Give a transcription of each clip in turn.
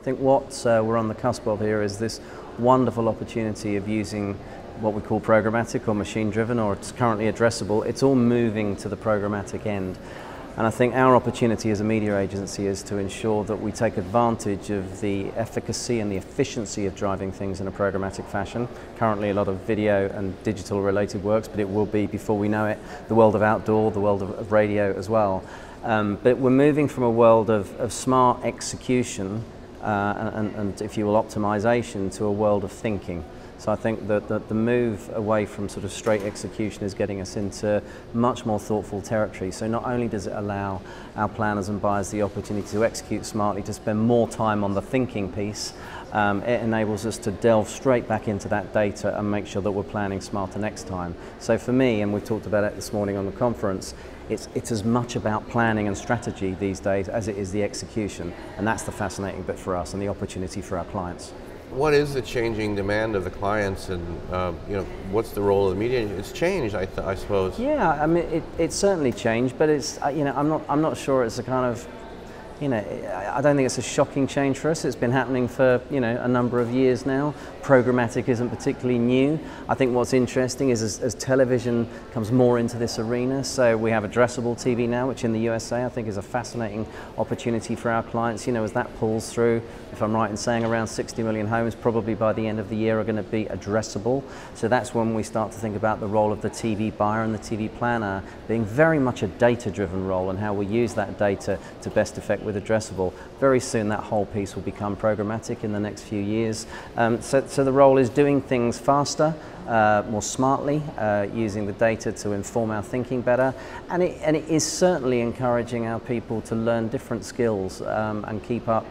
think what we're on the cusp of here is this wonderful opportunity of using what we call programmatic or machine-driven, or it's currently addressable. It's all moving to the programmatic end. And I think our opportunity as a media agency is to ensure that we take advantage of the efficacy and the efficiency of driving things in a programmatic fashion. Currently a lot of video and digital related works, but it will be, before we know it, the world of outdoor, the world of radio as well. But we're moving from a world of smart execution and if you will, optimization, to a world of thinking. So I think that the move away from sort of straight execution is getting us into much more thoughtful territory. So not only does it allow our planners and buyers the opportunity to execute smartly, to spend more time on the thinking piece, it enables us to delve straight back into that data and make sure that we're planning smarter next time. So for me, and we've talked about it this morning on the conference, it's as much about planning and strategy these days as it is the execution. And that's the fascinating bit for us and the opportunity for our clients. What is the changing demand of the clients, and what's the role of the media? It's changed, I suppose. Yeah, I mean, it's certainly changed, but it's I'm not sure it's a kind of, I don't think it's a shocking change for us. It's been happening for a number of years now. Programmatic isn't particularly new. I think what's interesting is as television comes more into this arena, so we have addressable TV now, which in the USA I think is a fascinating opportunity for our clients. As that pulls through, if I'm right in saying around 60 million homes probably by the end of the year are going to be addressable. So that's when we start to think about the role of the TV buyer and the TV planner being very much a data-driven role, and how we use that data to best effect with addressable. Very soon that whole piece will become programmatic in the next few years. So the role is doing things faster, more smartly, using the data to inform our thinking better, and it is certainly encouraging our people to learn different skills and keep up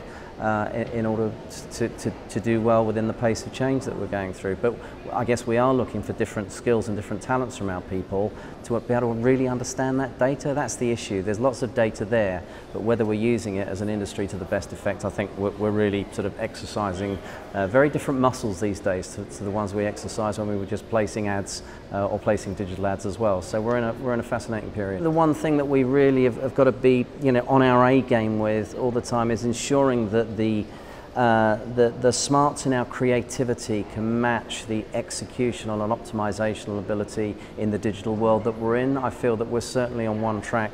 in order to do well within the pace of change that we're going through. But I guess we are looking for different skills and different talents from our people to be able to really understand that data. That's the issue. There's lots of data there, but whether we're using it as an industry to the best effect, I think we're really sort of exercising very different muscles these days to the ones we exercised when we were just placing ads or placing digital ads as well. So we're in a fascinating period. The one thing that we really have got to be on our A game with all the time is ensuring that the smarts in our creativity can match the executional and optimizational ability in the digital world that we're in. I feel that we're certainly on one track,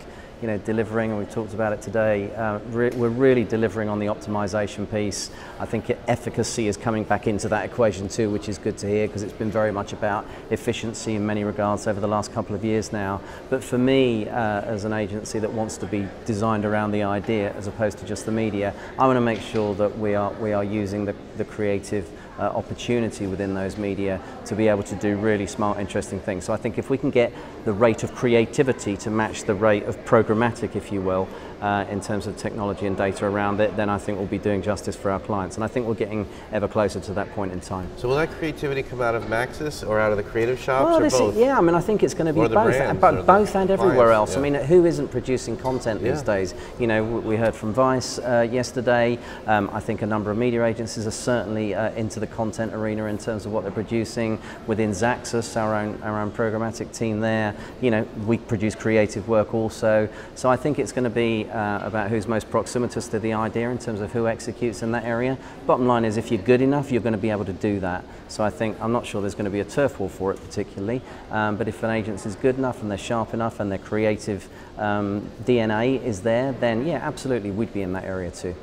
delivering, and we talked about it today, we're really delivering on the optimization piece. I think efficacy is coming back into that equation too, which is good to hear, because it's been very much about efficiency in many regards over the last couple of years now. But for me, as an agency that wants to be designed around the idea as opposed to just the media, I want to make sure that we are using the creative opportunity within those media to be able to do really smart, interesting things. So I think if we can get the rate of creativity to match the rate of programmatic, if you will, in terms of technology and data around it, then I think we'll be doing justice for our clients. And I think we're getting ever closer to that point in time. So will that creativity come out of Maxus or out of the creative shops, or both? Yeah, I mean, I think it's going to be both and everywhere else. Yeah. I mean, who isn't producing content these days? We heard from Vice yesterday. I think a number of media agencies are certainly into the content arena in terms of what they're producing. Within Maxus, our own programmatic team there, we produce creative work also. So I think it's going to be about who's most proximitous to the idea in terms of who executes in that area. Bottom line is, if you're good enough, you're going to be able to do that. So I think, I'm not sure there's going to be a turf war for it particularly, but if an agency is good enough and they're sharp enough and their creative DNA is there, then yeah, absolutely, we'd be in that area too.